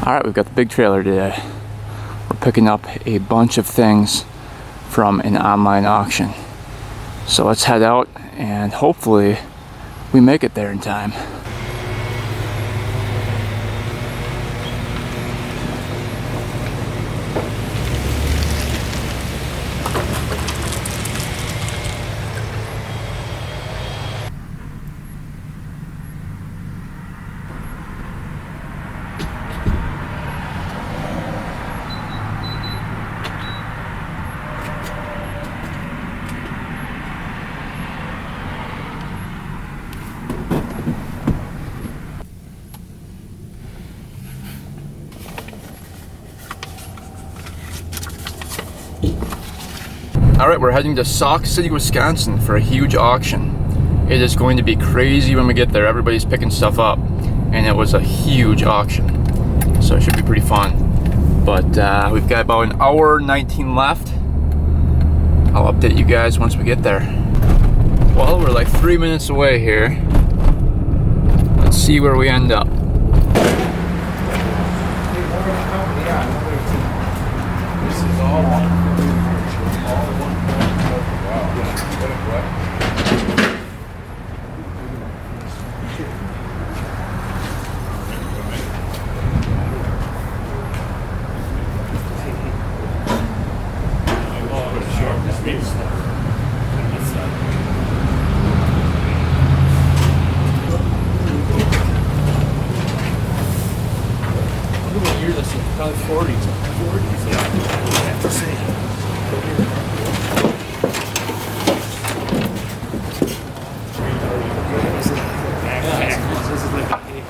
Alright, we've got the big trailer today. We're picking up a bunch of things from an online auction. So let's head out and hopefully we make it there in time. Alright, we're heading to Sauk City, Wisconsin for a huge auction. It is going to be crazy when we get there. Everybody's picking stuff up, and it was a huge auction. So it should be pretty fun. But we've got about an hour 19 left. I'll update you guys once we get there. Well, we're like 3 minutes away here. Let's see where we end up. This is all one. Probably 40s. 40s, yeah. I have to say. This is like a cake.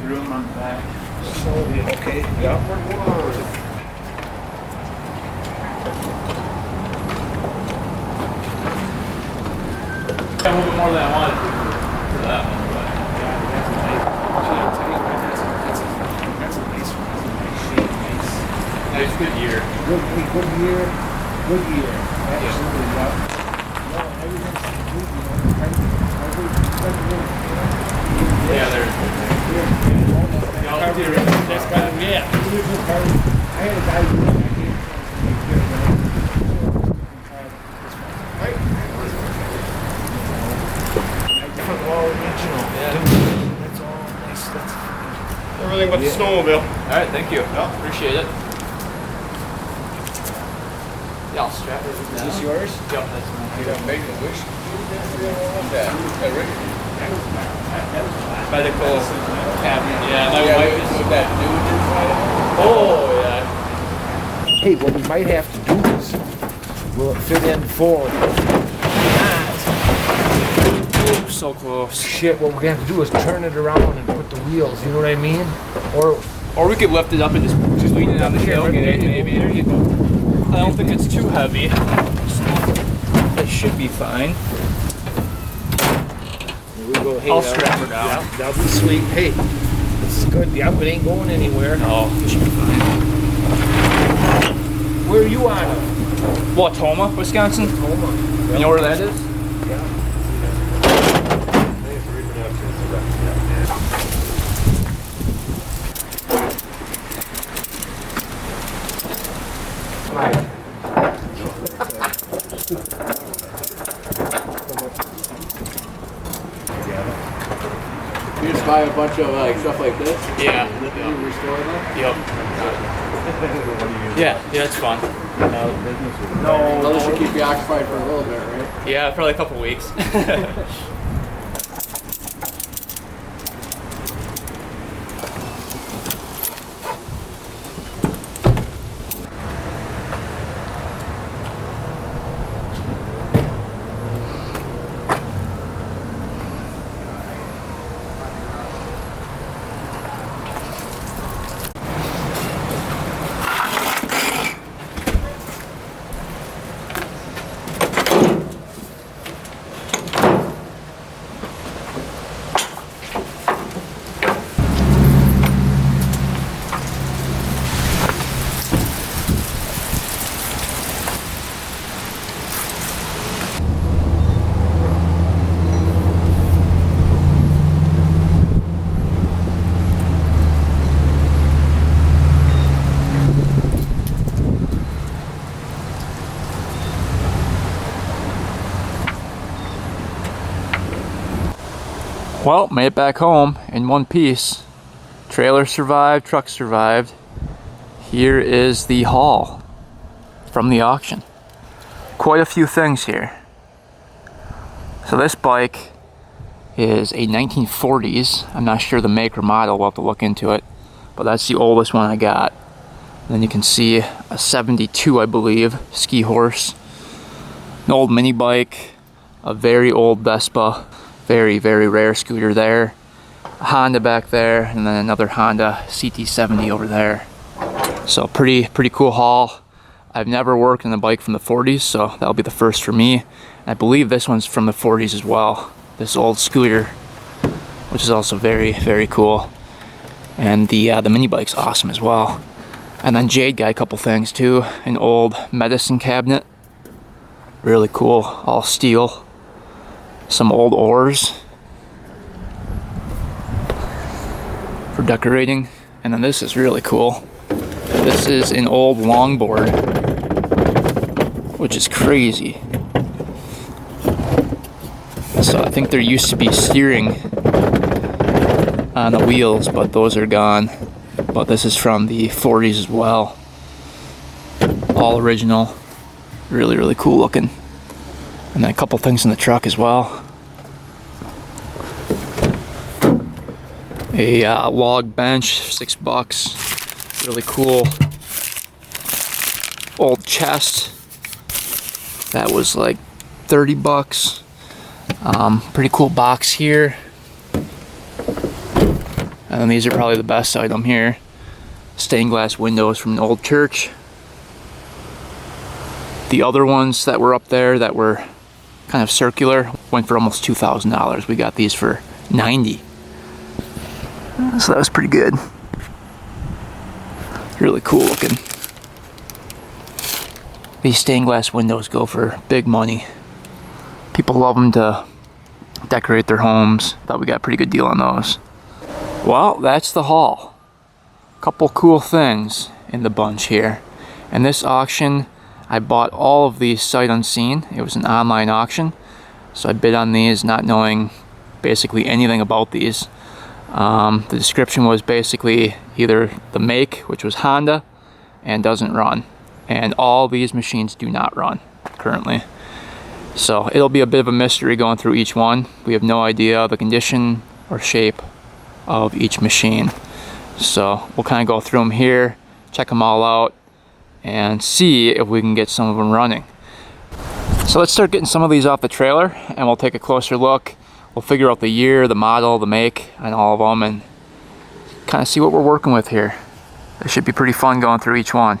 Room on the back. Okay, yeah. A little bit more than I wanted for that one, but That's a nice one. Nice shape, nice, good year. Good year. Good year. Absolutely, yeah. No, everything's good, you know. Yeah, there's. Yeah. I had a guy who I different wall original. Yeah. That's all nice. That's Everything but the snowmobile. Alright, thank you. Yeah, appreciate it. Yeah, I'll strap it. Is this yours? Yep, that's mine. You don't make a wish. Medical cabinet. Yeah, my wife is with that dude inside. Oh, yeah. Hey, what we might have to do is, will it fit in forward? Oh, so close. Shit, what we're gonna have to do is turn it around and put the wheels, you know what I mean? Or we could lift it up and just lean it on the tailgate, maybe. There you go. I don't think it's too heavy. It should be fine. Hey, I'll strap her down. Yeah, that'll be sweet. Hey, this is good. Yeah, it ain't going anywhere. No, it should be fine. Where are you on? Wautoma, Wisconsin. Tacoma. You know where that is? Yeah. You just buy a bunch of like stuff like this? Yeah. You restore them? Yep. Yeah, it's fun. No, unless you keep you occupied for a little bit, right? Yeah, probably a couple weeks. Well, made it back home in one piece. Trailer survived, truck survived. Here is the haul from the auction. Quite a few things here. So this bike is a 1940s. I'm not sure the make or model, we'll have to look into it. But that's the oldest one I got. And then you can see a 72, I believe, ski horse. An old mini bike, a very old Vespa, very, very rare scooter there. A Honda back there, and then another Honda CT70 over there. So pretty cool haul. I've never worked on a bike from the 40s, so that'll be the first for me. And I believe this one's from the 40s as well. This old scooter, which is also very, very cool. And the mini bike's awesome as well. And then Jade got a couple things too. An old medicine cabinet, really cool, all steel. Some old oars for decorating. And then this is really cool. This is an old longboard, which is crazy. So I think there used to be steering on the wheels, but those are gone. But this is from the 40s as well. All original. Really, really cool looking. And then a couple things in the truck as well. A log bench, $6. Really cool. Old chest. That was like $30. Pretty cool box here. And then these are probably the best item here. Stained glass windows from an old church. The other ones that were up there that were kind of circular went for almost $2,000. We got these for $90. So that was pretty good. Really cool looking. These stained glass windows go for big money. People love them to decorate their homes. Thought we got a pretty good deal on those. Well, that's the haul. Couple cool things in the bunch here. And this auction, I bought all of these sight unseen. It was an online auction, so I bid on these not knowing basically anything about these. The description was basically either the make, which was Honda, and doesn't run. And all these machines do not run currently. So it'll be a bit of a mystery going through each one. We have no idea the condition or shape of each machine. So we'll kind of go through them here, check them all out, and see if we can get some of them running. So let's start getting some of these off the trailer, and we'll take a closer look. We'll figure out the year, the model, the make, and all of them, and kind of see what we're working with here. It should be pretty fun going through each one.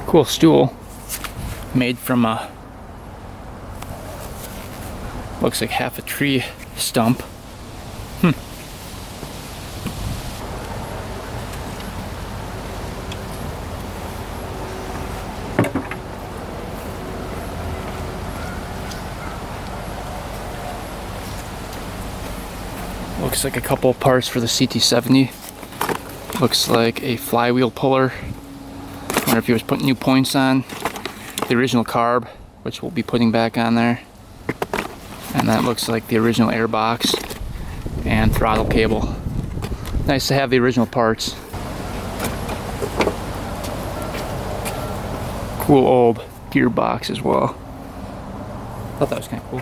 Cool stool made from a, looks like half a tree stump. Looks like a couple parts for the CT70 Looks like a flywheel puller. I wonder if he was putting new points on. The original carb, which we'll be putting back on there. And that looks like the original air box and throttle cable. Nice to have the original parts. Cool old gearbox as well. Thought that was kind of cool.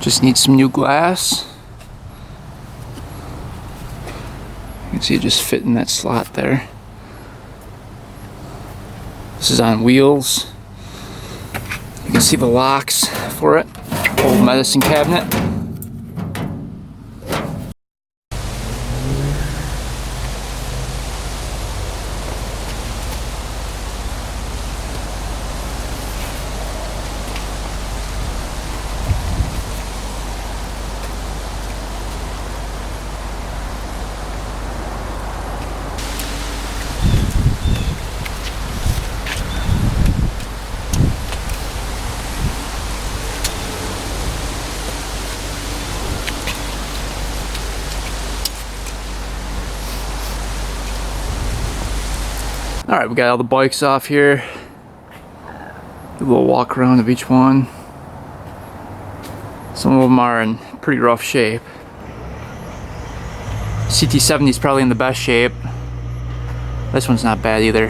Just need some new glass. You can see it just fit in that slot there. This is on wheels. You can see the locks for it. Old medicine cabinet. Alright, we got all the bikes off here. Do a little walk around of each one. Some of them are in pretty rough shape. CT70 is probably in the best shape. This one's not bad either.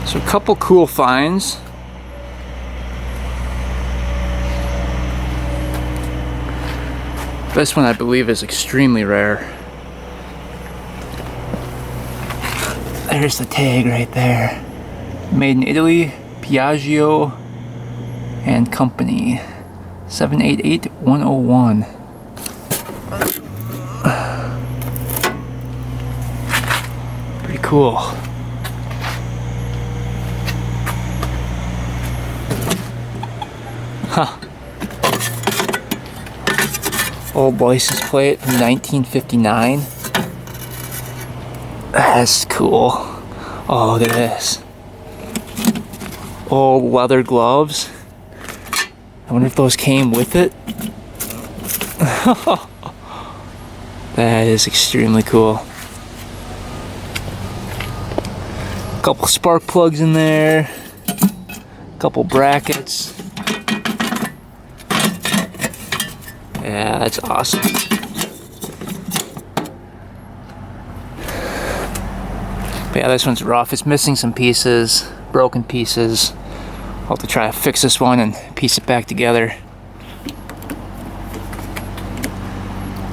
So a couple cool finds. This one I believe is extremely rare. There's the tag right there. Made in Italy, Piaggio and Company. 788101. Pretty cool. Huh. Old license plate from 1959. That's cool. Oh, look at this. Old leather gloves. I wonder if those came with it. That is extremely cool. Couple spark plugs in there. Couple brackets. Yeah, that's awesome. But yeah, this one's rough. It's missing some pieces, broken pieces. I'll have to try to fix this one and piece it back together.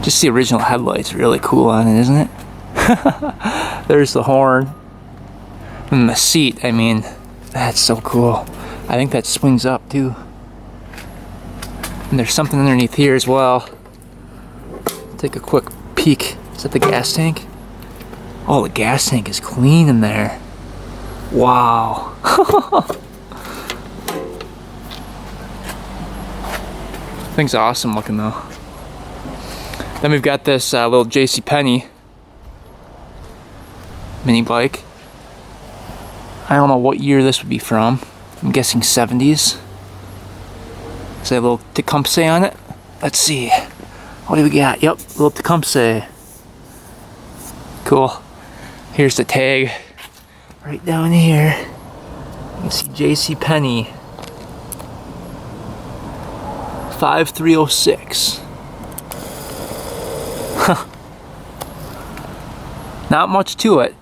Just the original headlights really cool on it, isn't it? There's the horn. And the seat, I mean, that's so cool. I think that swings up too. And there's something underneath here as well. Take a quick peek. Is that the gas tank? Oh, the gas tank is clean in there. Wow. Thing's awesome looking though. Then we've got this little JCPenney Minibike. I don't know what year this would be from. I'm guessing 70s. Is there a little Tecumseh on it? Let's see. What do we got? Yep, little Tecumseh. Cool. Here's the tag. Right down here. You can see J.C. Penney. 5306. Huh. Not much to it.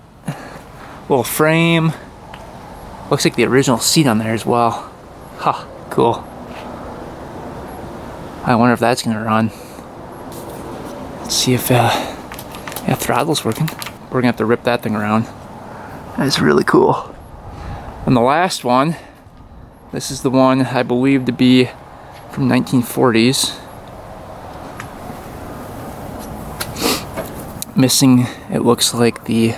Little frame. Looks like the original seat on there as well. Huh, cool. I wonder if that's gonna run. Let's see if yeah, throttle's working. We're gonna have to rip that thing around. That's really cool. And the last one, this is the one I believe to be from 1940s. Missing, it looks like the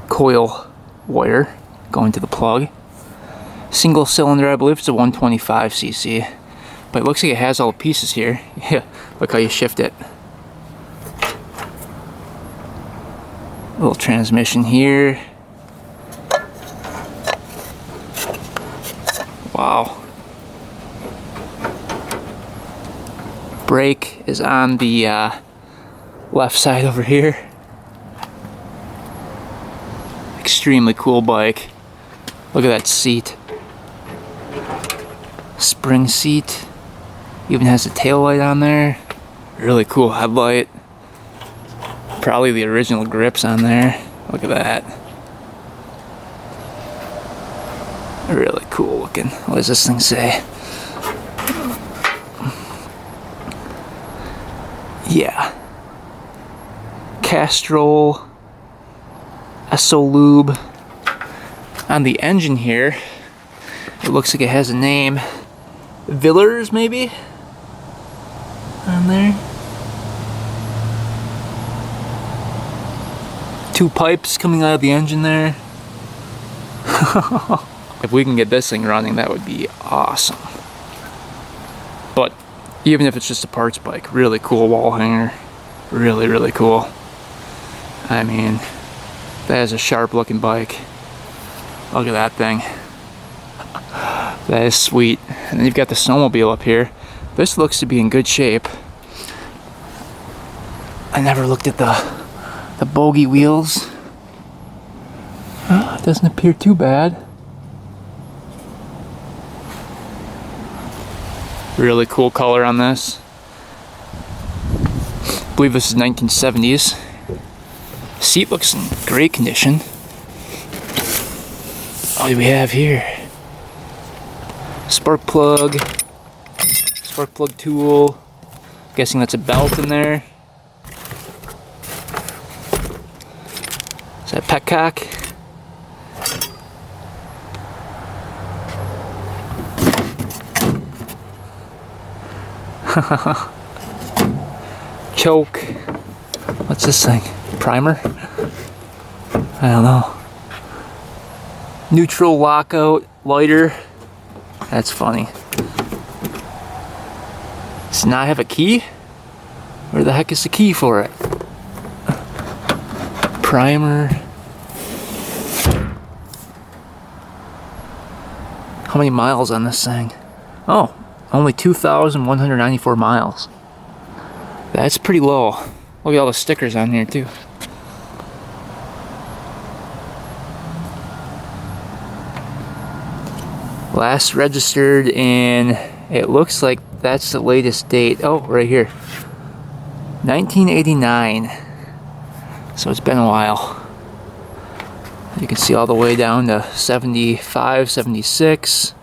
coil wire going to the plug. Single cylinder, I believe it's a 125cc. But it looks like it has all the pieces here. Yeah, look how you shift it. Little transmission here. Wow. Brake is on the left side over here. Extremely cool bike. Look at that seat. Spring seat. Even has a tail light on there. Really cool headlight. Probably the original grips on there. Look at that. Really cool looking. What does this thing say? Yeah. Castrol. Esolube. On the engine here, it looks like it has a name. Villers, maybe? On there. 2 pipes coming out of the engine there. If we can get this thing running, that would be awesome. But even if it's just a parts bike, really cool wall hanger. Really, really cool. I mean, that is a sharp looking bike. Look at that thing. That is sweet. And then you've got the snowmobile up here. This looks to be in good shape. I never looked at the bogey wheels. It doesn't appear too bad. Really cool color on this. I believe this is 1970s. Seat looks in great condition. What do we have here? Spark plug tool. Guessing that's a belt in there. Is that petcock? Choke. What's this thing? Primer? I don't know. Neutral lockout lighter. That's funny. Does not have a key? Where the heck is the key for it? Primer. How many miles on this thing? Oh, only 2,194 miles. That's pretty low. Look at all the stickers on here too. Last registered in, it looks like that's the latest date. Oh, right here. 1989. So it's been a while. You can see all the way down to 75, 76.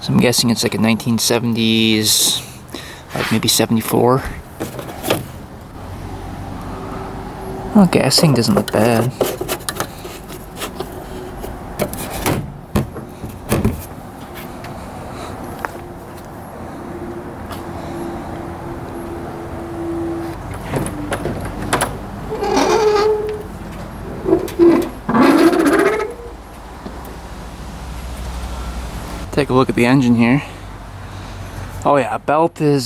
So I'm guessing it's like a 1970s, like maybe 74. Well, gassing doesn't look bad. Take a look at the engine here. Oh yeah, belt has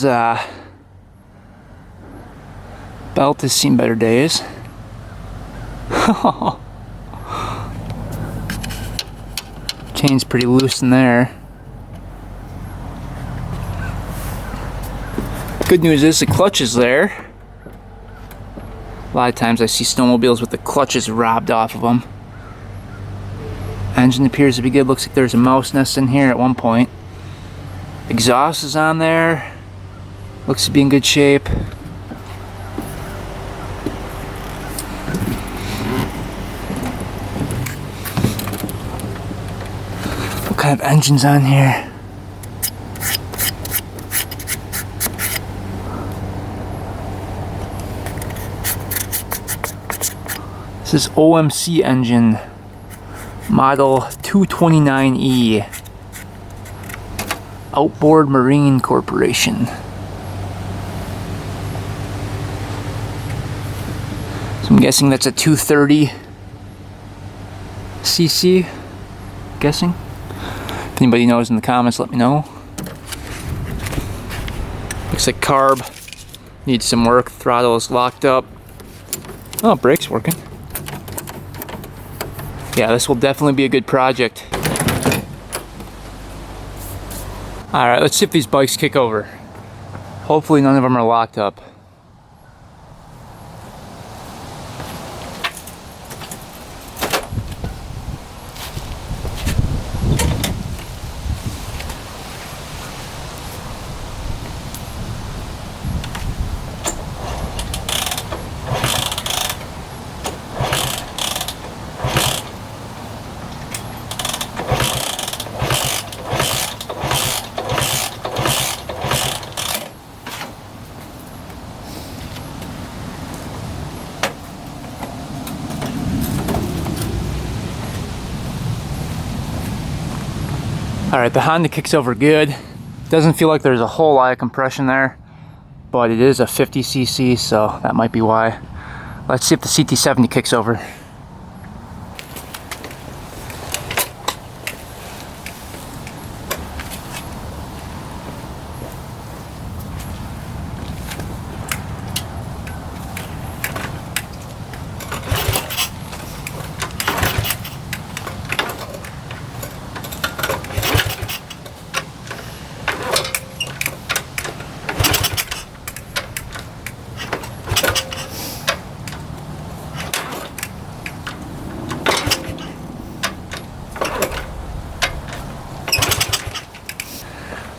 seen better days. Chain's pretty loose in there. Good news is the clutch is there. A lot of times I see snowmobiles with the clutches robbed off of them. Engine appears to be good. Looks like there's a mouse nest in here at one point. Exhaust is on there. Looks to be in good shape. What kind of engine's on here? This is OMC engine, model 229E, Outboard Marine Corporation. So I'm guessing that's a 230 cc, guessing. If anybody knows in the comments, let me know. Looks like carb needs some work. Throttle is locked up. Oh, brake's working. Yeah, this will definitely be a good project. Alright, let's see if these bikes kick over. Hopefully none of them are locked up. Alright, the Honda kicks over good. Doesn't feel like there's a whole lot of compression there, but it is a 50cc, so that might be why. Let's see if the CT70 kicks over.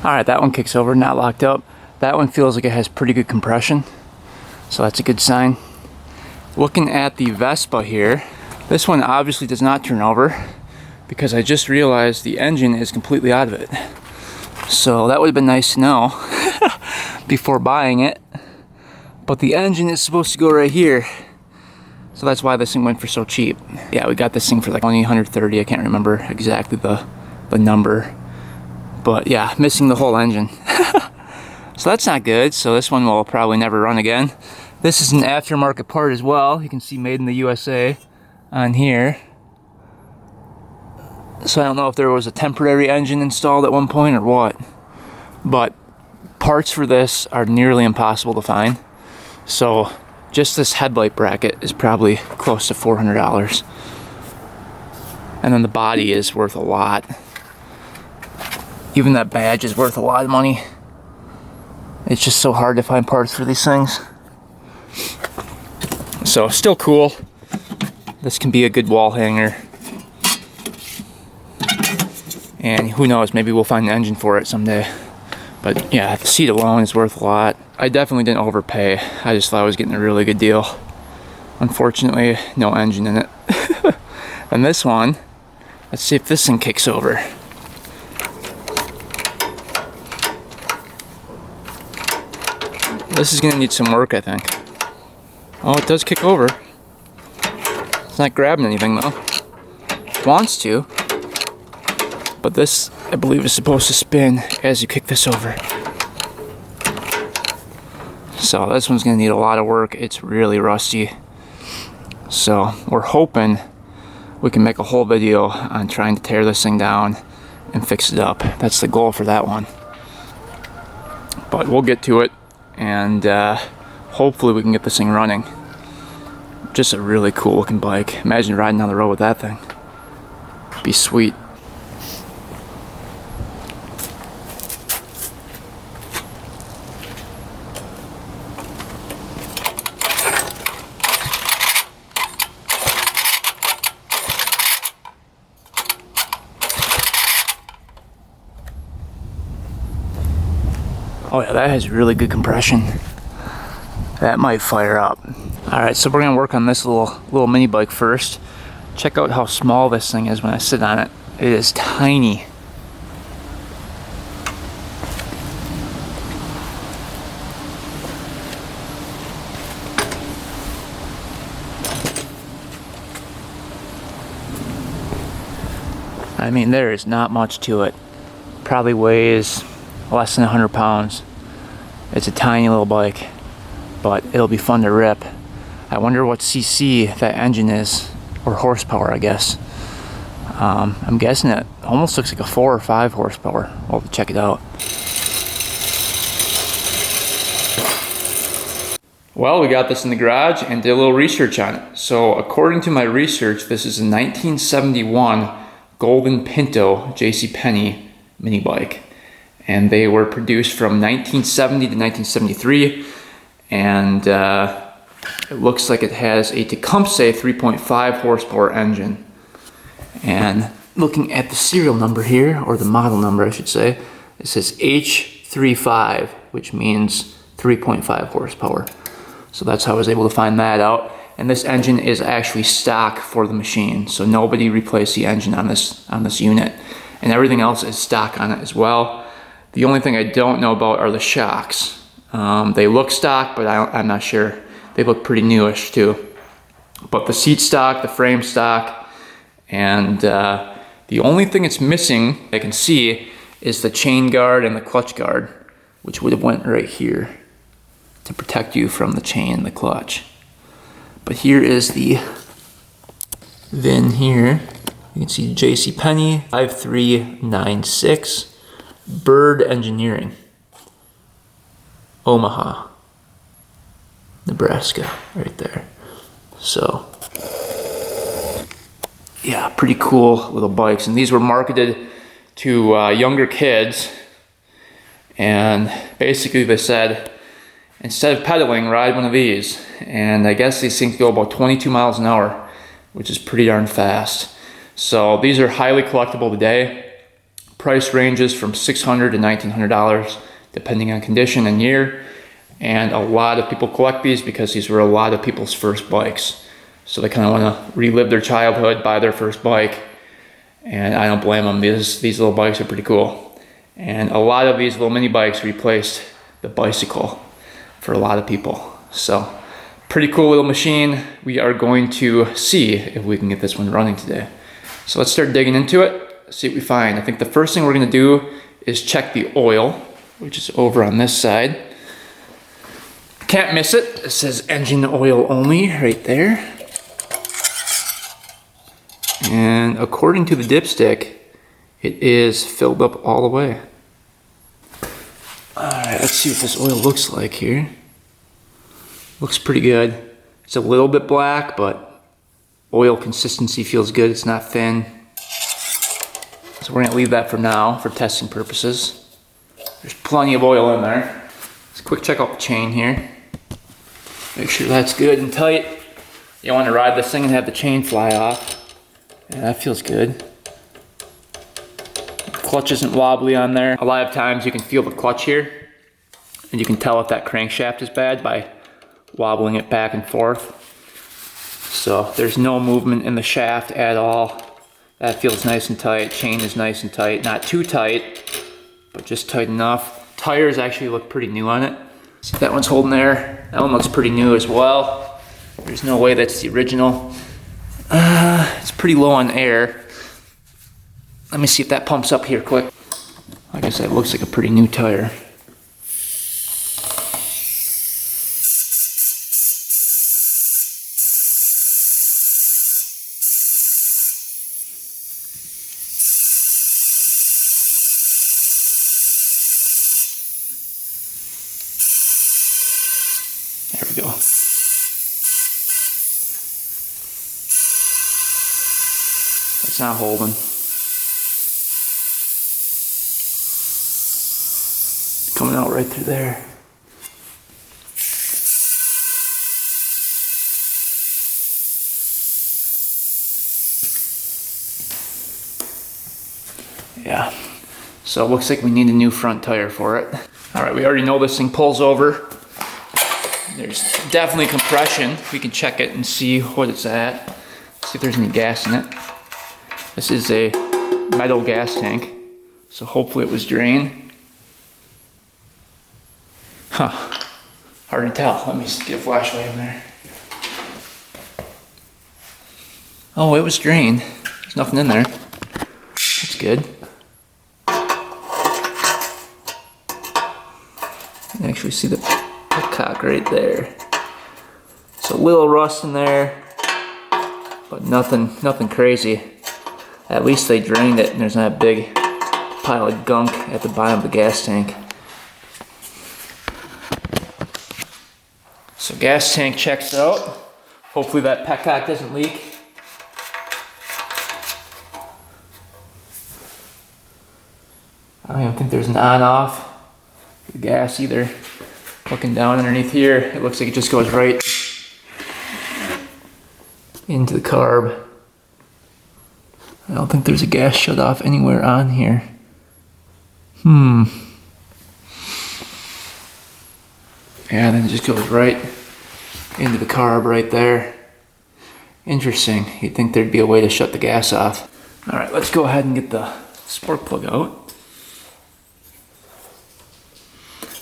Alright, that one kicks over, not locked up. That one feels like it has pretty good compression, so that's a good sign. Looking at the Vespa here, this one obviously does not turn over because I just realized the engine is completely out of it. So that would have been nice to know before buying it. But the engine is supposed to go right here, so that's why this thing went for so cheap. Yeah, we got this thing for like only 130. I can't remember exactly the number. But yeah, missing the whole engine. So that's not good. So this one will probably never run again. This is an aftermarket part as well. You can see made in the USA on here. So I don't know if there was a temporary engine installed at one point or what. But parts for this are nearly impossible to find. So just this headlight bracket is probably close to $400. And then the body is worth a lot. Even that badge is worth a lot of money. It's just so hard to find parts for these things. So still cool. This can be a good wall hanger. And who knows, maybe we'll find an engine for it someday. But yeah, the seat alone is worth a lot. I definitely didn't overpay. I just thought I was getting a really good deal. Unfortunately, no engine in it. And this one, let's see if this thing kicks over. This is gonna need some work, I think. Oh, it does kick over. It's not grabbing anything though. It wants to. But this, I believe, is supposed to spin as you kick this over. So this one's gonna need a lot of work. It's really rusty. So we're hoping we can make a whole video on trying to tear this thing down and fix it up. That's the goal for that one. But we'll get to it. And hopefully we can get this thing running. Just a really cool looking bike. Imagine riding down the road with that thing. It'd be sweet. Oh yeah, that has really good compression. That might fire up. All right, so we're gonna work on this little mini bike first. Check out how small this thing is when I sit on it. It is tiny. I mean, there is not much to it. Probably weighs less than 100 pounds. It's a tiny little bike, but it'll be fun to rip. I wonder what cc that engine is, or horsepower, I guess. I'm guessing it almost looks like a 4 or 5 horsepower. We'll have to check it out. Well, we got this in the garage and did a little research on it. So according to my research, this is a 1971 Golden Pinto JCPenney mini bike. And they were produced from 1970 to 1973. And it looks like it has a Tecumseh 3.5 horsepower engine. And looking at the serial number here, or the model number I should say, it says H35, which means 3.5 horsepower. So that's how I was able to find that out. And this engine is actually stock for the machine. So nobody replaced the engine on this unit. And everything else is stock on it as well. The only thing I don't know about are the shocks. They look stock, but I'm not sure. They look pretty newish too. But the seat stock, the frame stock, and the only thing it's missing, I can see, is the chain guard and the clutch guard, which would have went right here to protect you from the chain and the clutch. But here is the VIN here. You can see JCPenney 5396 Bird Engineering, Omaha, Nebraska, right there. So yeah, pretty cool little bikes. And these were marketed to younger kids. And basically they said, instead of pedaling, ride one of these. And I guess these things go about 22 miles an hour, which is pretty darn fast. So these are highly collectible today. Price ranges from $600 to $1,900, depending on condition and year. And a lot of people collect these because these were a lot of people's first bikes. So they kind of want to relive their childhood, buy their first bike. And I don't blame them. These little bikes are pretty cool. And a lot of these little mini bikes replaced the bicycle for a lot of people. So pretty cool little machine. We are going to see if we can get this one running today. So let's start digging into it, see what we find. I think the first thing we're going to do is check the oil, which is over on this side. Can't miss it. It says engine oil only right there. And according to the dipstick, it is filled up all the way. Alright, let's see what this oil looks like here. Looks pretty good. It's a little bit black, but oil consistency feels good. It's not thin. So we're going to leave that for now for testing purposes. There's plenty of oil in there. Let's quick check out the chain here. Make sure that's good and tight. You don't want to ride this thing and have the chain fly off. Yeah, that feels good. Clutch isn't wobbly on there. A lot of times you can feel the clutch here, and you can tell if that crankshaft is bad by wobbling it back and forth. So there's no movement in the shaft at all. That feels nice and tight. Chain is nice and tight. Not too tight, but just tight enough. Tires actually look pretty new on it. See, that one's holding there. That one looks pretty new as well. There's no way that's the original. It's pretty low on air. Let me see if that pumps up here quick. Like I said, it looks like a pretty new tire. There we go. It's not holding. It's coming out right through there. Yeah. So it looks like we need a new front tire for it. All right, we already know this thing pulls over. There's definitely compression. We can check it and see what it's at. See if there's any gas in it. This is a metal gas tank, so hopefully it was drained. Huh, hard to tell. Let me get a flashlight in there. Oh, it was drained. There's nothing in there. That's good. You can actually see the cock right there. It's a little rust in there, but nothing crazy. At least they drained it and there's not a big pile of gunk at the bottom of the gas tank. So gas tank checks out. Hopefully that petcock doesn't leak. I don't even think there's an on-off for the gas either. Looking down underneath here, it looks like it just goes right into the carb. I don't think there's a gas shut-off anywhere on here. Yeah, then it just goes right into the carb right there. Interesting. You'd think there'd be a way to shut the gas off. All right, let's go ahead and get the spark plug out.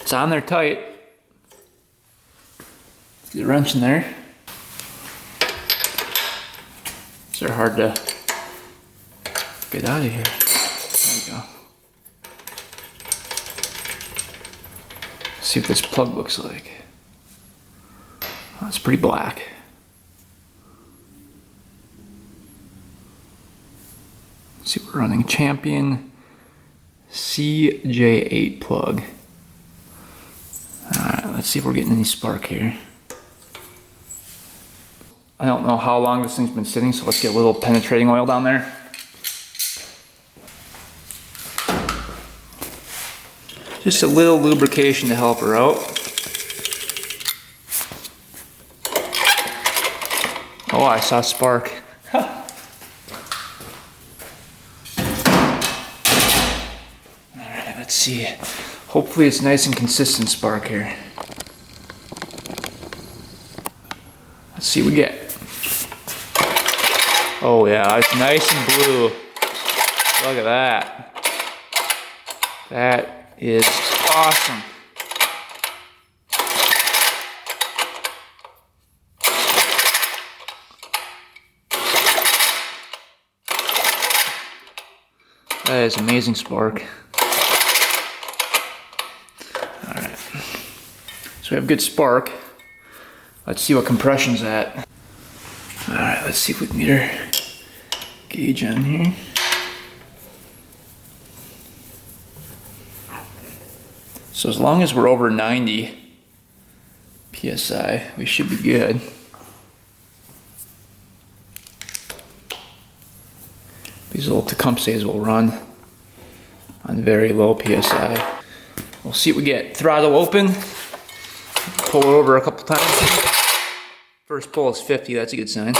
It's on there tight. Get a wrench in there. These are hard to get out of here. There we go. See what this plug looks like. Oh, it's pretty black. Let's see, we're running Champion CJ8 plug. Alright, let's see if we're getting any spark here. I don't know how long this thing's been sitting, so let's get a little penetrating oil down there. Just a little lubrication to help her out. Oh, I saw spark. Alright, let's see. Hopefully it's nice and consistent spark here. Let's see what we get. Oh yeah, it's nice and blue. Look at that. That is awesome. That is amazing spark. Alright. So we have good spark. Let's see what compression's at. Alright, let's see if we can get our gauge on here. So as long as we're over 90 PSI, we should be good. These little Tecumsehs will run on very low PSI. We'll see what we get. Throttle open, pull it over a couple times. First pull is 50, that's a good sign.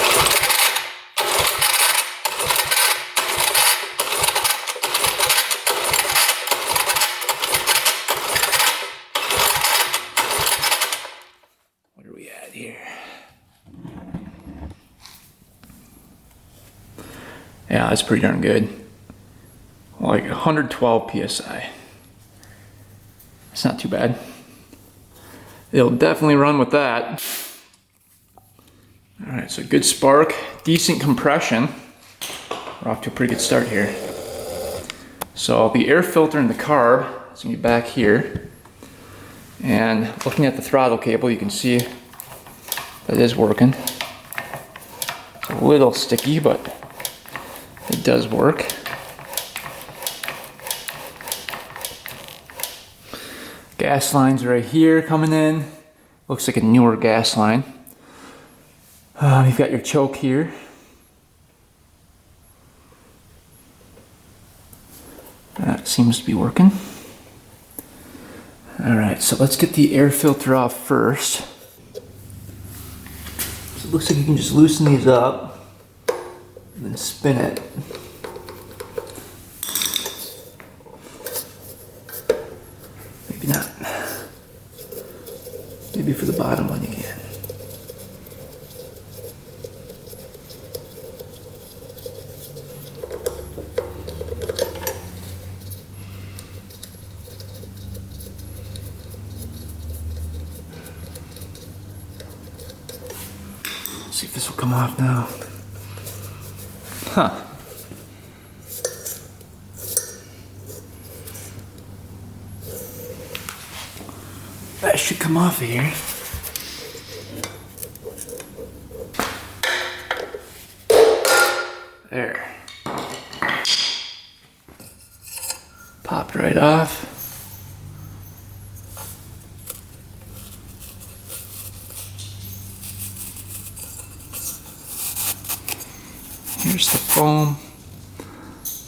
What are we at here? Yeah, that's pretty darn good. Like 112 PSI. It's not too bad. It'll definitely run with that. All right, so good spark, decent compression. We're off to a pretty good start here. So the air filter in the carb is gonna be back here. And looking at the throttle cable, you can see that it is working. It's a little sticky, but it does work. Gas line's right here coming in. Looks like a newer gas line. You've got your choke here. That seems to be working. Alright, so let's get the air filter off first. So it looks like you can just loosen these up and then spin it. Maybe not. again. See if this will come off now. Huh. That should come off of here. There. Popped right off. Here's the foam.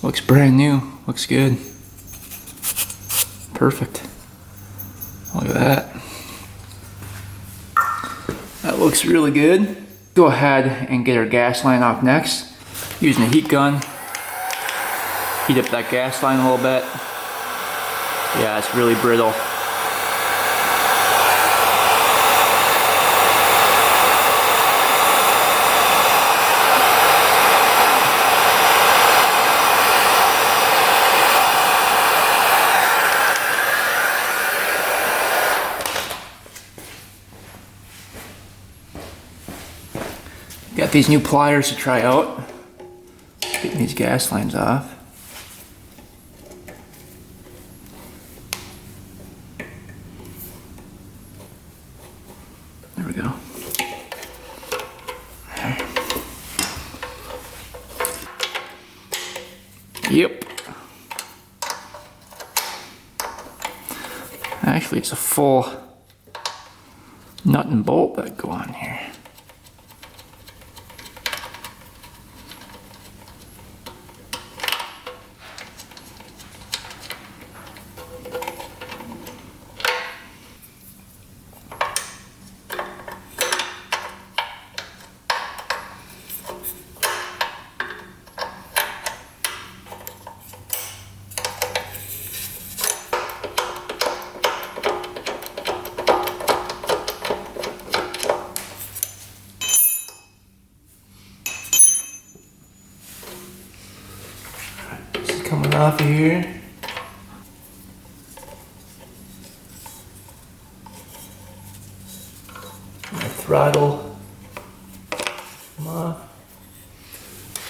Looks brand new. Looks good. Perfect. Look at that. That looks really good. Go ahead and get our gas line off next. Using a heat gun. Heat up that gas line a little bit. Yeah, it's really brittle. Got these new pliers to try out. Getting these gas lines off. There we go. There. Yep. Actually, it's a full nut and bolt that go on here. Coming off of here. My throttle come off.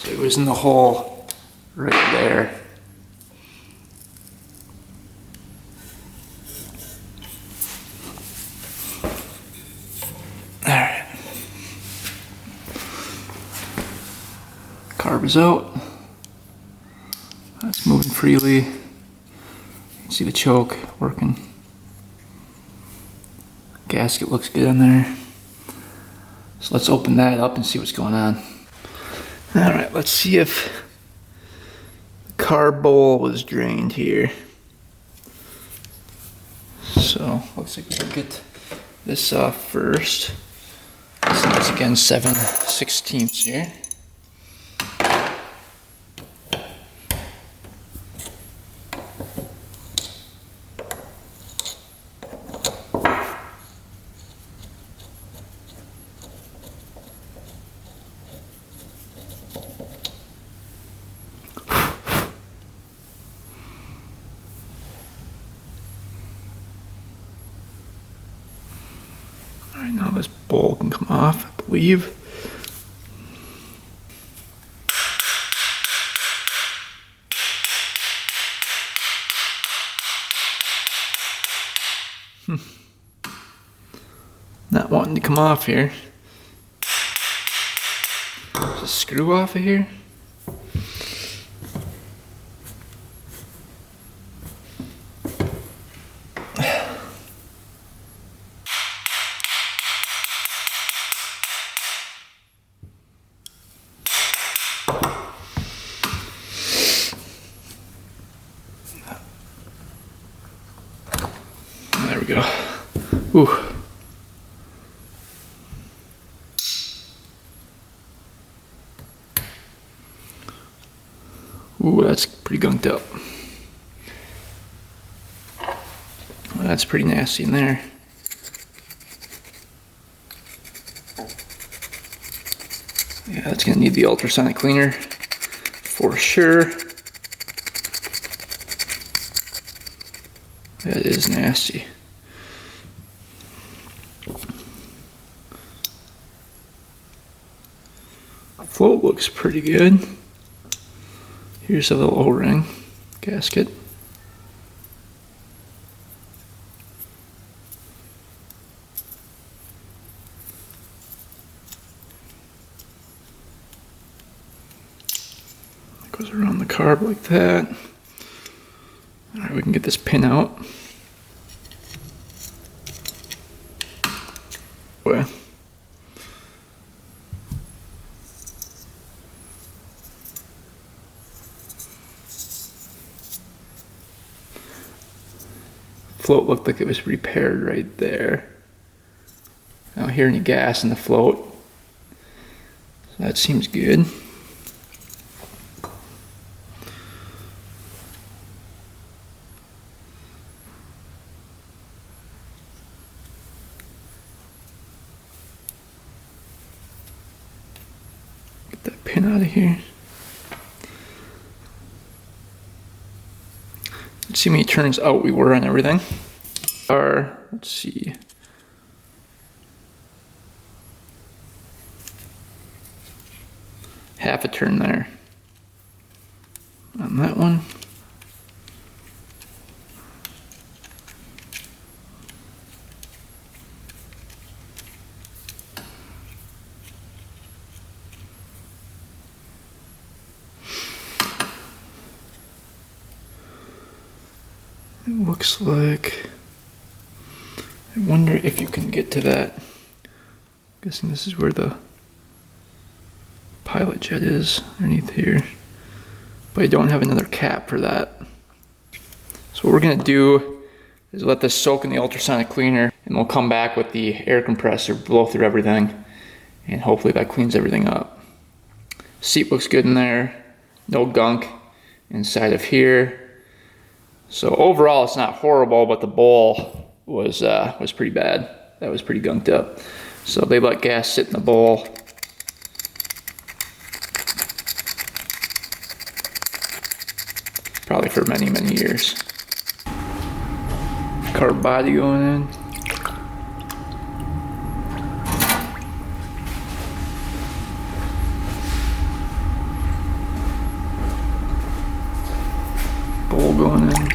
So it was in the hole right there. Alright. Carb is out. That's moving freely. You can see the choke working. Gasket looks good in there. So let's open that up and see what's going on. Alright, let's see if the carb bowl was drained here. So, looks like we can get this off first. This is again 7/16 here. Alright, now this bowl can come off, I believe. Not wanting to come off here. There's a screw off of here. There we go. Ooh. Ooh, that's pretty gunked up. Well, that's pretty nasty in there. Yeah, it's gonna need the ultrasonic cleaner for sure. That is nasty. Float looks pretty good. Here's a little O-ring gasket. Goes around the carb like that. All right, we can get this pin out. Well, float looked like it was repaired right there. I don't hear any gas in the float, so that seems good. Get that pin out of here. Let's see how many turns out we were on everything. Let's see. Half a turn there on that one. It looks like, I wonder if you can get to that. I'm guessing this is where the pilot jet is, underneath here. But I don't have another cap for that. So what we're gonna do is let this soak in the ultrasonic cleaner, and we'll come back with the air compressor, blow through everything, and hopefully that cleans everything up. Seat looks good in there, no gunk inside of here. So overall, it's not horrible, but the bowl was pretty bad. That was pretty gunked up. So they let gas sit in the bowl. Probably for many, many years. Carb body going in. Bowl going in.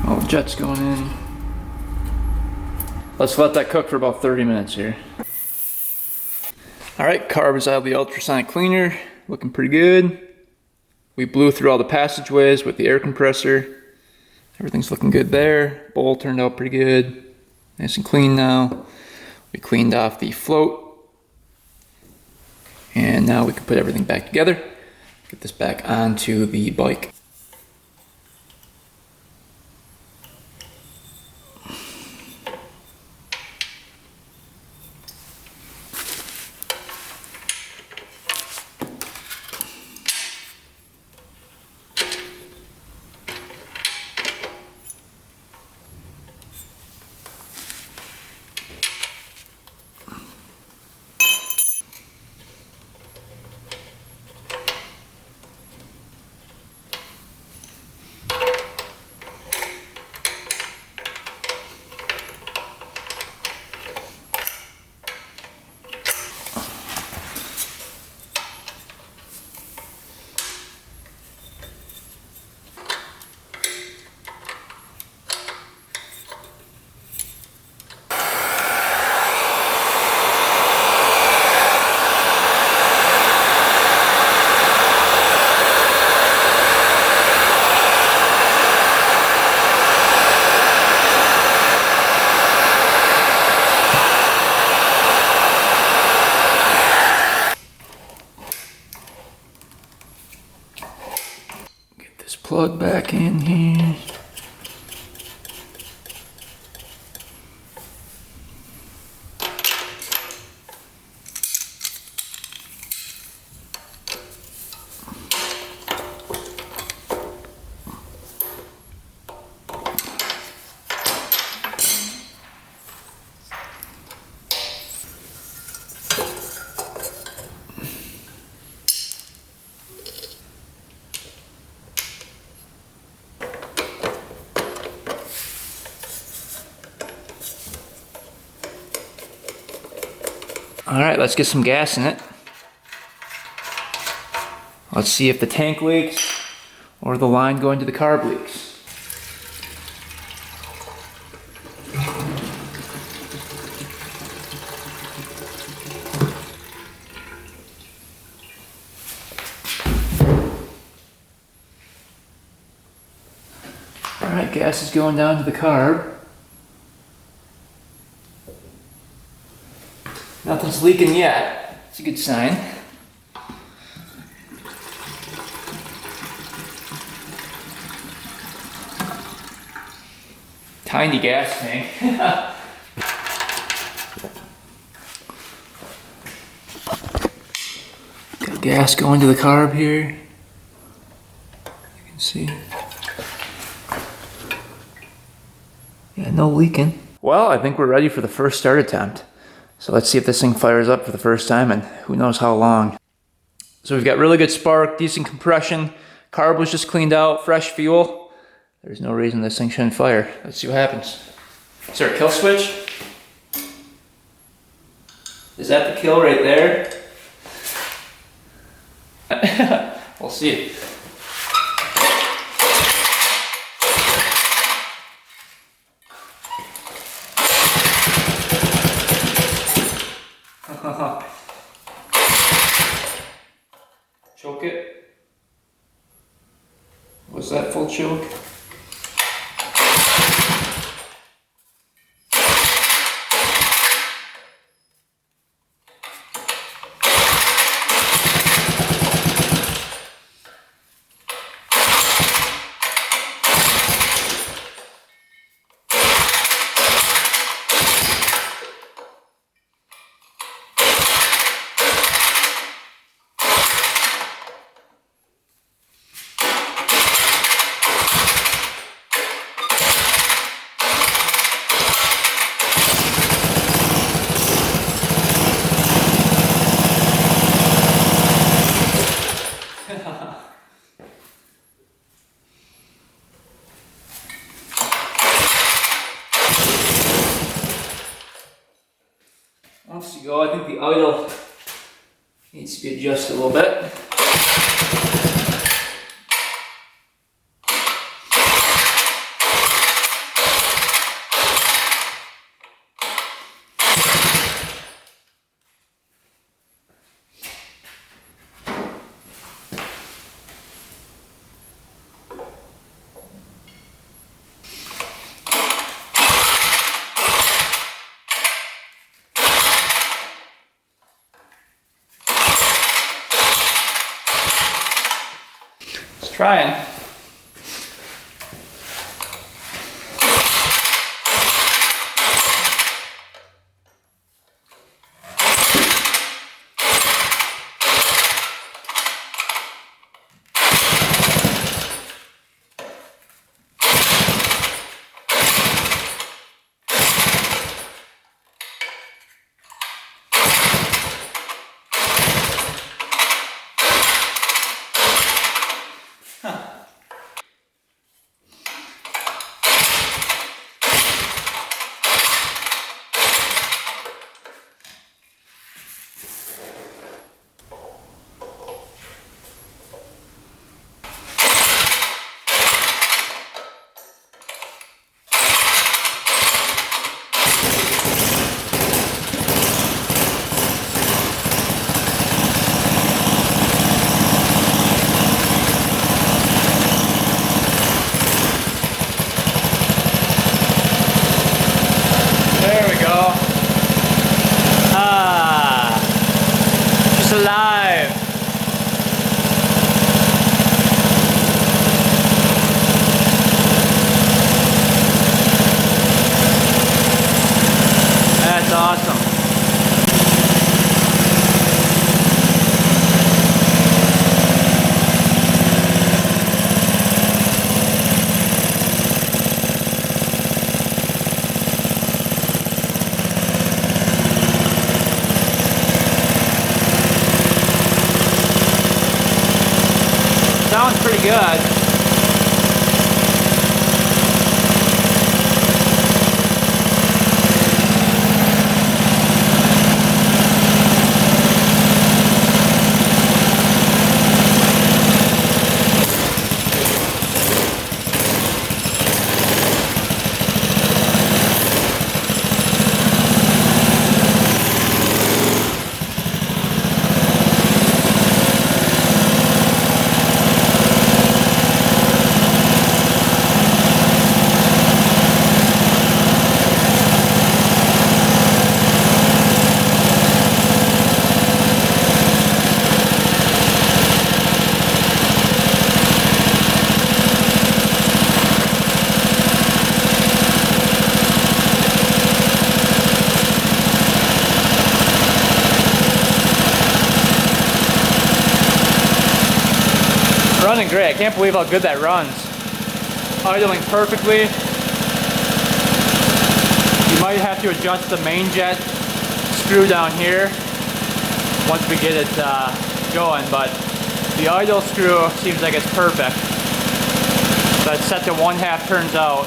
All the jets going in. Let's let that cook for about 30 minutes here. All right, carb is out of the ultrasonic cleaner, looking pretty good. We blew through all the passageways with the air compressor. Everything's looking good there. Bowl turned out pretty good. Nice and clean now. We cleaned off the float. And now we can put everything back together. Get this back onto the bike. Plug back in here. All right, let's get some gas in it. Let's see if the tank leaks or the line going to the carb leaks. All right, gas is going down to the carb. Nothing's leaking yet. It's a good sign. Tiny gas tank. Got gas going to the carb here. You can see. Yeah, no leaking. Well, I think we're ready for the first start attempt. So let's see if this thing fires up for the first time, and who knows how long. So we've got really good spark, decent compression. Carb was just cleaned out, fresh fuel. There's no reason this thing shouldn't fire. Let's see what happens. Is there a kill switch? Is that the kill right there? We'll see. Choke it. Was that full choke? Once you go, I think the idle needs to be adjusted a little bit. Trying. Alive. That's awesome. Sounds pretty good. Running great. I can't believe how good that runs. Idling perfectly. You might have to adjust the main jet screw down here once we get it going, but the idle screw seems like it's perfect. So it's set to 1/2 turns out.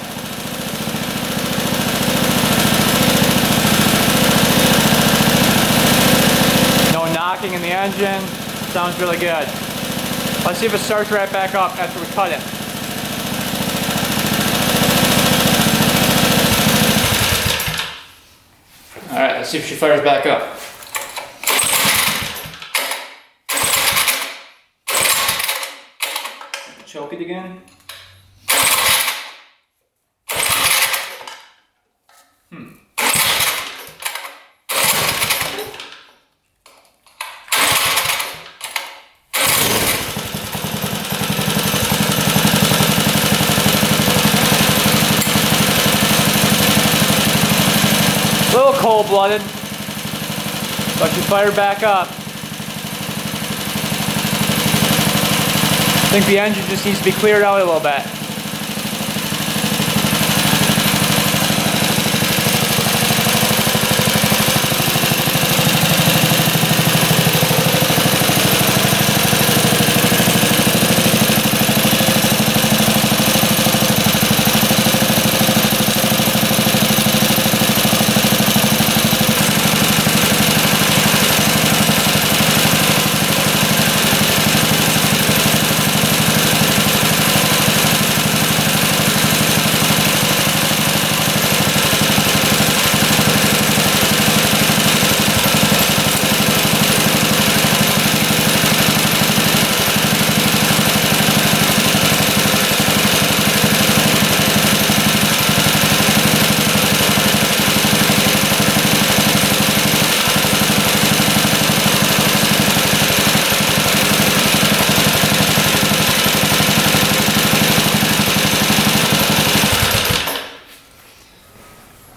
No knocking in the engine. Sounds really good. Let's see if it starts right back up after we cut it. Alright, let's see if she fires back up. Choke it again. A little cold-blooded, but she fired back up. I think the engine just needs to be cleared out a little bit.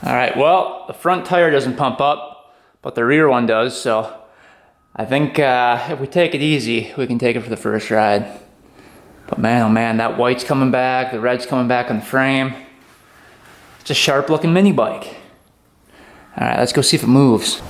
Alright, well, the front tire doesn't pump up, but the rear one does, so I think if we take it easy, we can take it for the first ride. But man, oh man, that white's coming back, the red's coming back on the frame. It's a sharp looking mini bike. Alright, let's go see if it moves.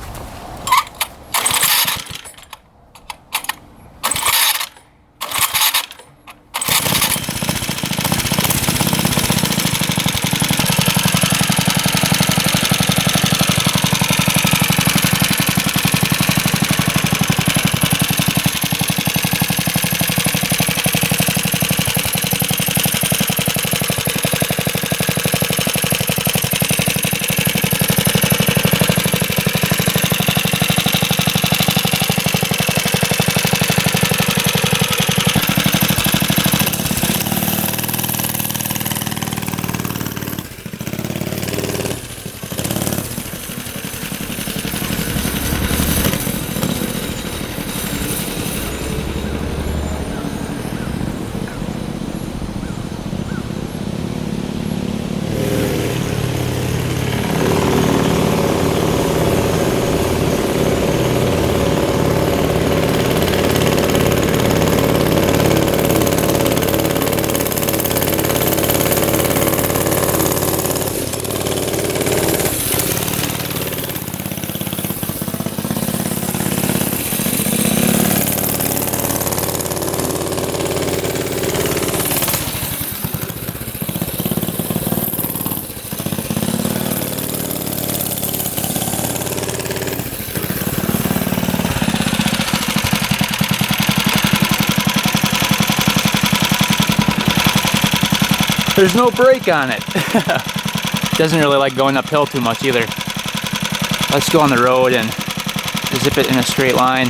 There's no brake on it. Doesn't really like going uphill too much either. Let's go on the road and zip it in a straight line.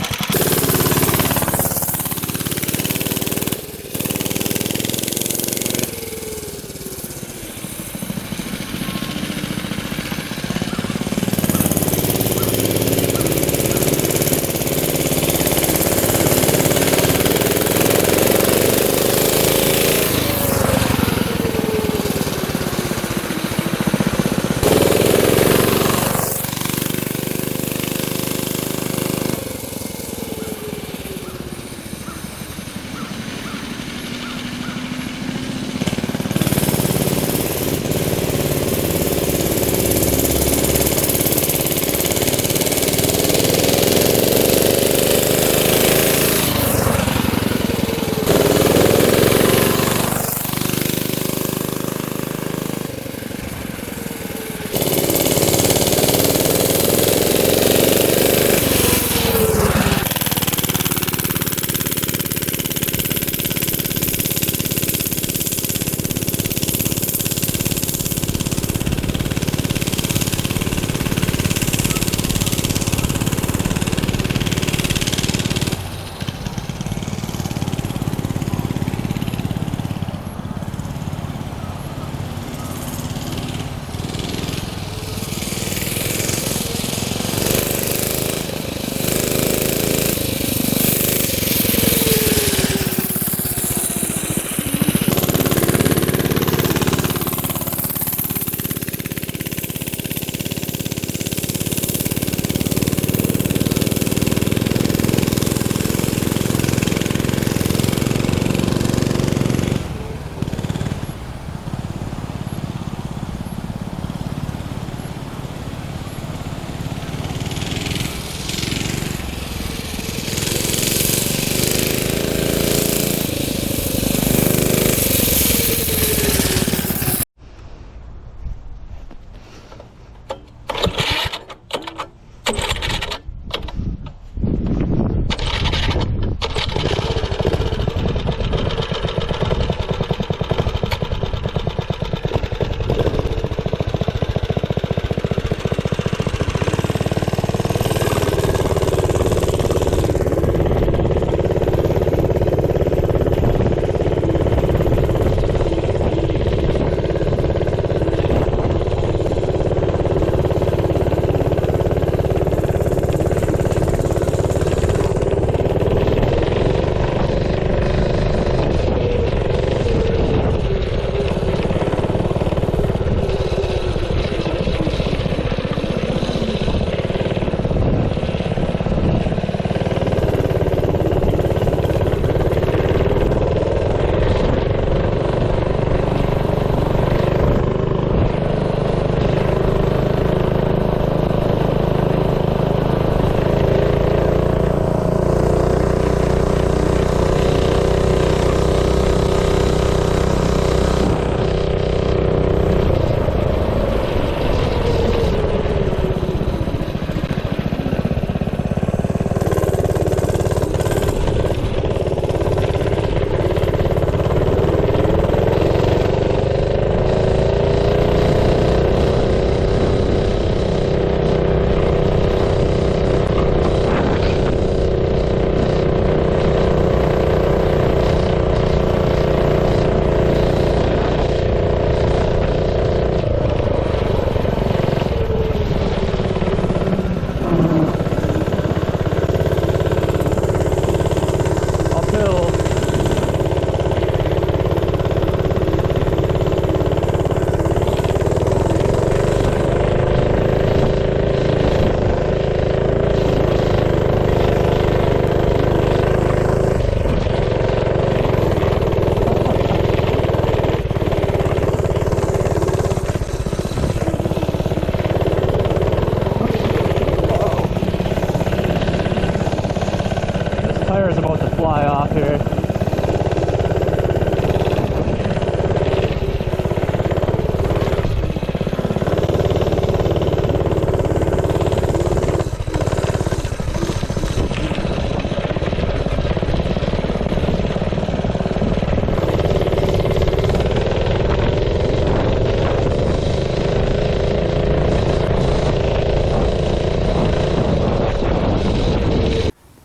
about to fly off here.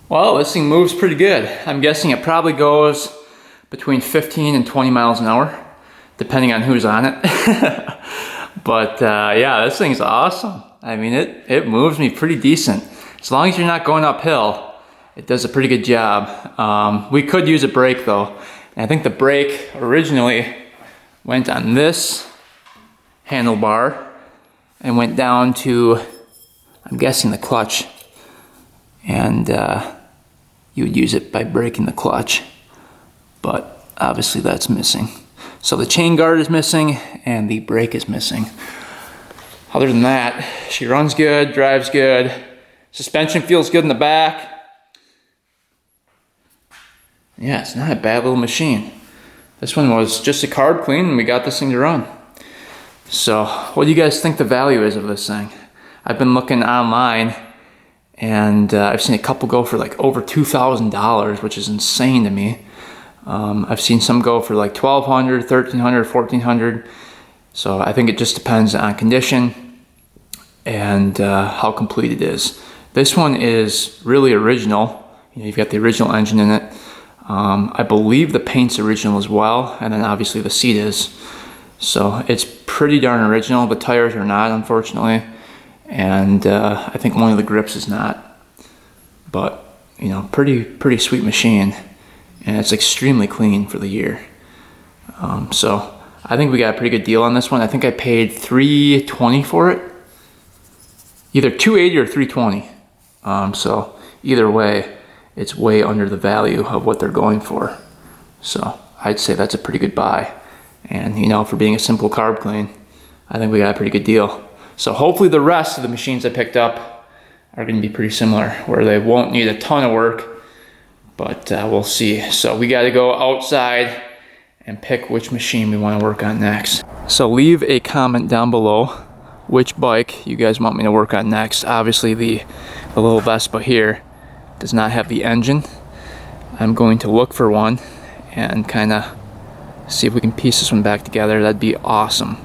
Well, this thing moves pretty good. I'm guessing it probably goes between 15 and 20 miles an hour, depending on who's on it. But yeah, this thing's awesome. I mean, it moves me pretty decent. As long as you're not going uphill, it does a pretty good job. We could use a brake though. And I think the brake originally went on this handlebar and went down to, I'm guessing, the clutch. And you would use it by braking the clutch, but obviously that's missing. So the chain guard is missing and the brake is missing. Other than that, she runs good, drives good. Suspension feels good in the back. Yeah, it's not a bad little machine. This one was just a carb clean and we got this thing to run. So what do you guys think the value is of this thing? I've been looking online and I've seen a couple go for like over $2,000, which is insane to me. I've seen some go for like $1,200, $1,300, $1,400. So I think it just depends on condition and how complete it is. This one is really original. You know, you've got the original engine in it. I believe the paint's original as well, and then obviously the seat is. So it's pretty darn original. The tires are not, unfortunately. And I think one of the grips is not, but you know, pretty sweet machine, and it's extremely clean for the year. So I think we got a pretty good deal on this one. I think I paid $320 for it, either $280 or $320. So either way, it's way under the value of what they're going for. So I'd say that's a pretty good buy. And you know, for being a simple carb clean, I think we got a pretty good deal. So hopefully the rest of the machines I picked up are going to be pretty similar, where they won't need a ton of work, but we'll see. So we got to go outside and pick which machine we want to work on next. So leave a comment down below which bike you guys want me to work on next. Obviously the little Vespa here does not have the engine. I'm going to look for one and kind of see if we can piece this one back together. That'd be awesome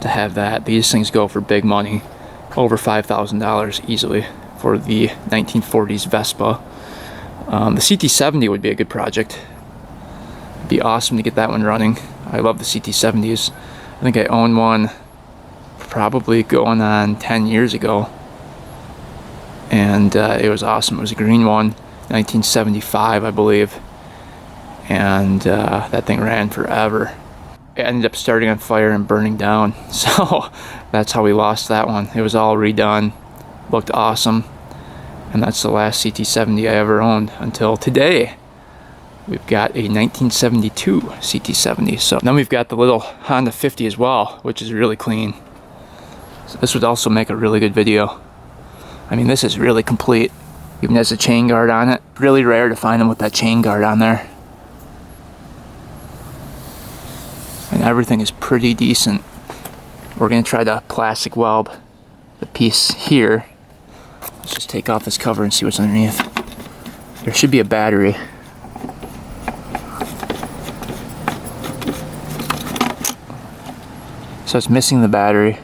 to have that. These things go for big money, over $5,000 easily for the 1940s Vespa. The CT70 would be a good project. It'd be awesome to get that one running. I love the CT70s. I think I owned one probably going on 10 years ago, and it was awesome. It was a green one, 1975 I believe, and that thing ran forever. It ended up starting on fire and burning down, so that's how we lost that one. It was all redone, looked awesome, and that's the last CT70 I ever owned until today. We've got a 1972 CT70. So then we've got the little Honda 50 as well, which is really clean. So this would also make a really good video. I mean, this is really complete. Even has a chain guard on it. Really rare to find them with that chain guard on there. And everything is pretty decent. We're gonna try to plastic weld the piece here. Let's just take off this cover and see what's underneath. There should be a battery. So it's missing the battery,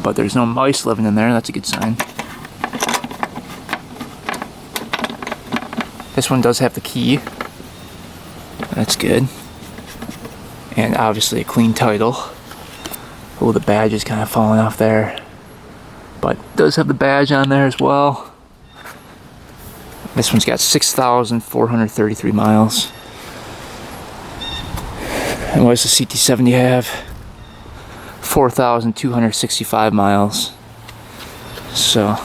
but there's no mice living in there. That's a good sign. This one does have the key. That's good. And obviously a clean title. Oh, the badge is kind of falling off there, but it does have the badge on there as well. This one's got 6,433 miles. And what does the CT70 have? 4,265 miles. So,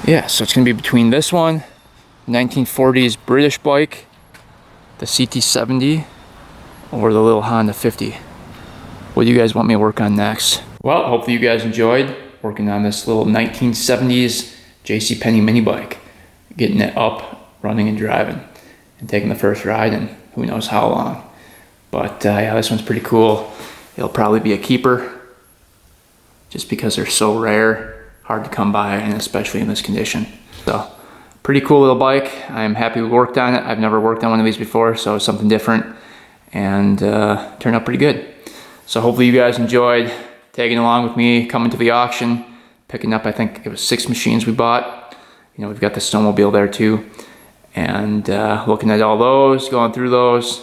yeah, so it's gonna be between this one, 1940s British bike, the CT70, or the little Honda 50. What do you guys want me to work on next? Well, hopefully you guys enjoyed working on this little 1970s JCPenney mini bike. getting it up, running and driving, and taking the first ride in who knows how long. But yeah, this one's pretty cool. It'll probably be a keeper just because they're so rare, hard to come by, and especially in this condition. So pretty cool little bike. I'm happy we worked on it. I've never worked on one of these before, so it's something different, and turned out pretty good. So hopefully you guys enjoyed tagging along with me, coming to the auction, picking up, I think it was 6 machines we bought. You know, we've got the snowmobile there too, and looking at all those, going through those,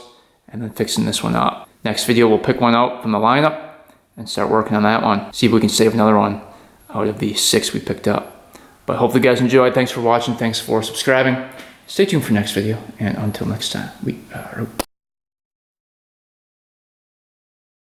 and then fixing this one up. Next video, we'll pick one out from the lineup and start working on that one. See if we can save another one out of the 6 we picked up. But hopefully you guys enjoyed. Thanks for watching. Thanks for subscribing. Stay tuned for next video. And until next time, we are out.